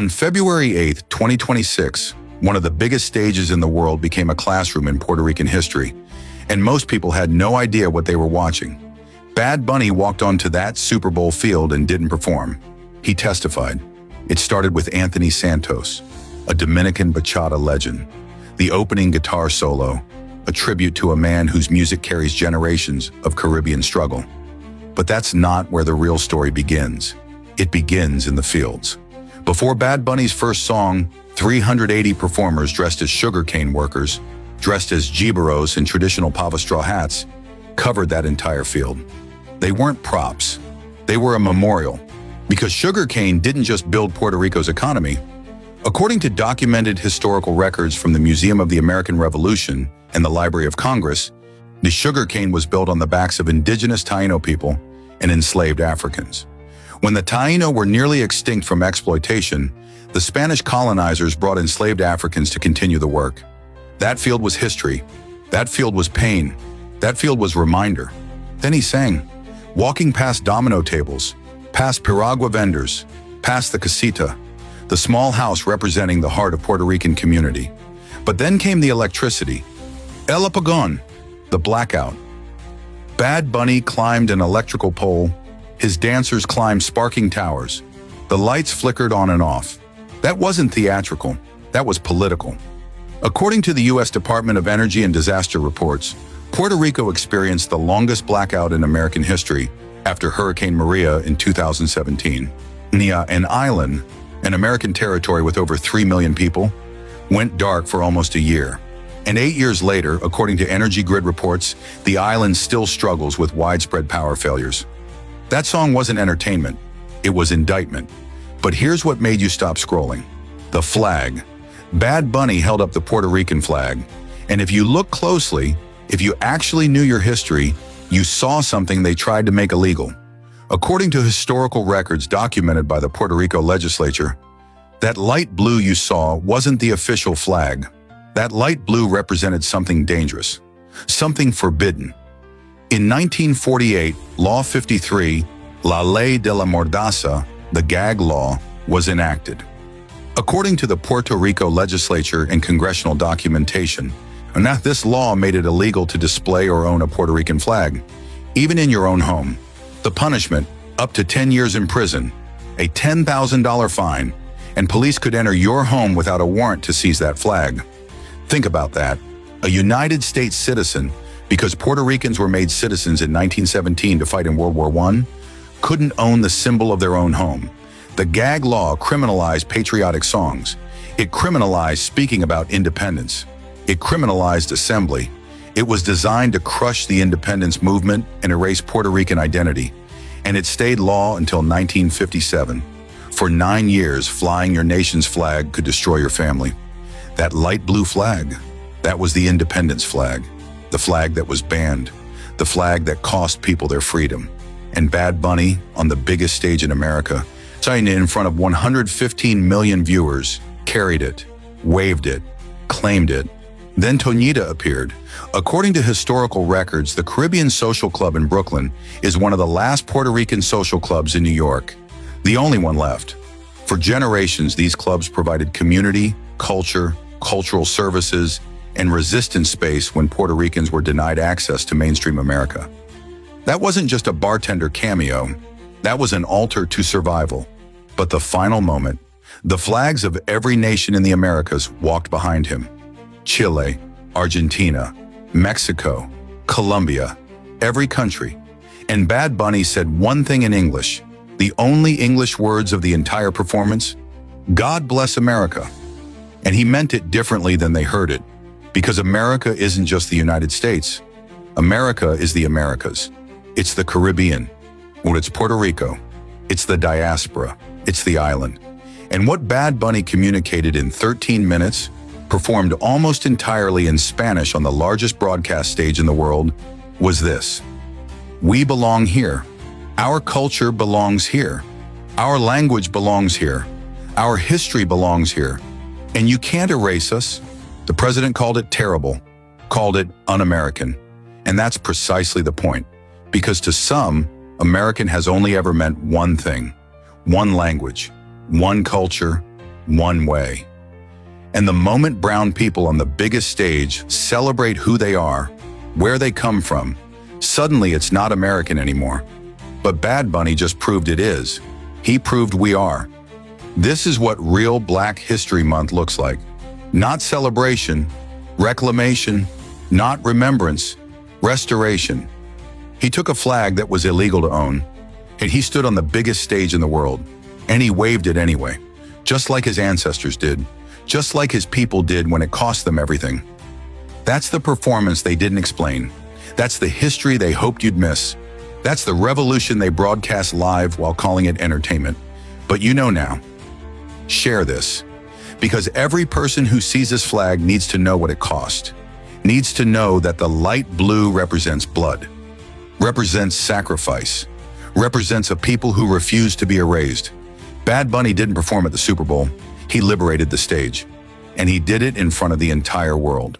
On February 8, 2026, one of the biggest stages in the world became a classroom in Puerto Rican history, and most people had no idea what they were watching. Bad Bunny walked onto that Super Bowl field and didn't perform. He testified. It started with Anthony Santos, a Dominican bachata legend. The opening guitar solo, a tribute to a man whose music carries generations of Caribbean struggle. But that's not where the real story begins. It begins in the fields. Before Bad Bunny's first song, 380 performers dressed as sugarcane workers, dressed as giberos in traditional pava straw hats, covered that entire field. They weren't props. They were a memorial, because sugarcane didn't just build Puerto Rico's economy. According to documented historical records from the Museum of the American Revolution and the Library of Congress, the sugarcane was built on the backs of indigenous Taino people and enslaved Africans. When the Taino were nearly extinct from exploitation, the Spanish colonizers brought enslaved Africans to continue the work. That field was history. That field was pain. That field was reminder. Then he sang, walking past domino tables, past piragua vendors, past the casita, the small house representing the heart of Puerto Rican community. But then came the electricity. El Apagón, the blackout. Bad Bunny climbed an electrical pole. His dancers climbed sparking towers. The lights flickered on and off. That wasn't theatrical. That was political. According to the U.S. Department of Energy and Disaster Reports, Puerto Rico experienced the longest blackout in American history after Hurricane Maria in 2017. Nia, an island, an American territory with over 3 million people, went dark for almost a year. And 8 years later, according to Energy Grid reports, the island still struggles with widespread power failures. That song wasn't entertainment, it was indictment. But here's what made you stop scrolling. The flag. Bad Bunny held up the Puerto Rican flag. And if you look closely, if you actually knew your history, you saw something they tried to make illegal. According to historical records documented by the Puerto Rico legislature, that light blue you saw wasn't the official flag. That light blue represented something dangerous, something forbidden. In 1948, Law 53, La Ley de la Mordaza, the Gag Law, was enacted. According to the Puerto Rico legislature and congressional documentation, this law made it illegal to display or own a Puerto Rican flag, even in your own home. The punishment, up to 10 years in prison, a $10,000 fine, and police could enter your home without a warrant to seize that flag. Think about that. A United States citizen, because Puerto Ricans were made citizens in 1917 to fight in World War I, couldn't own the symbol of their own home. The Gag Law criminalized patriotic songs. It criminalized speaking about independence. It criminalized assembly. It was designed to crush the independence movement and erase Puerto Rican identity. And it stayed law until 1957. For 9 years, flying your nation's flag could destroy your family. That light blue flag, that was the independence flag. The flag that was banned. The flag that cost people their freedom. And Bad Bunny, on the biggest stage in America, signing it in front of 115 million viewers, carried it, waved it, claimed it. Then Toñita appeared. According to historical records, the Caribbean Social Club in Brooklyn is one of the last Puerto Rican social clubs in New York, the only one left. For generations, these clubs provided community, culture, cultural services, and resistance space when Puerto Ricans were denied access to mainstream America. That wasn't just a bartender cameo. That was an altar to survival. But the final moment, the flags of every nation in the Americas walked behind him. Chile, Argentina, Mexico, Colombia, every country. And Bad Bunny said one thing in English, the only English words of the entire performance, God bless America. And he meant it differently than they heard it, because America isn't just the United States. America is the Americas. It's the Caribbean, or it's Puerto Rico. It's the diaspora. It's the island. And what Bad Bunny communicated in 13 minutes, performed almost entirely in Spanish on the largest broadcast stage in the world, was this. We belong here. Our culture belongs here. Our language belongs here. Our history belongs here. And you can't erase us. The president called it terrible, called it un-American. And that's precisely the point. Because to some, American has only ever meant one thing, one language, one culture, one way. And the moment brown people on the biggest stage celebrate who they are, where they come from, suddenly it's not American anymore. But Bad Bunny just proved it is. He proved we are. This is what real Black History Month looks like. Not celebration, reclamation, not remembrance, restoration. He took a flag that was illegal to own, and he stood on the biggest stage in the world, and he waved it anyway, just like his ancestors did, just like his people did when it cost them everything. That's the performance they didn't explain. That's the history they hoped you'd miss. That's the revolution they broadcast live while calling it entertainment. But you know now. Share this. Because every person who sees this flag needs to know what it cost. Needs to know that the light blue represents blood, represents sacrifice, represents a people who refuse to be erased. Bad Bunny didn't perform at the Super Bowl. He liberated the stage. And he did it in front of the entire world.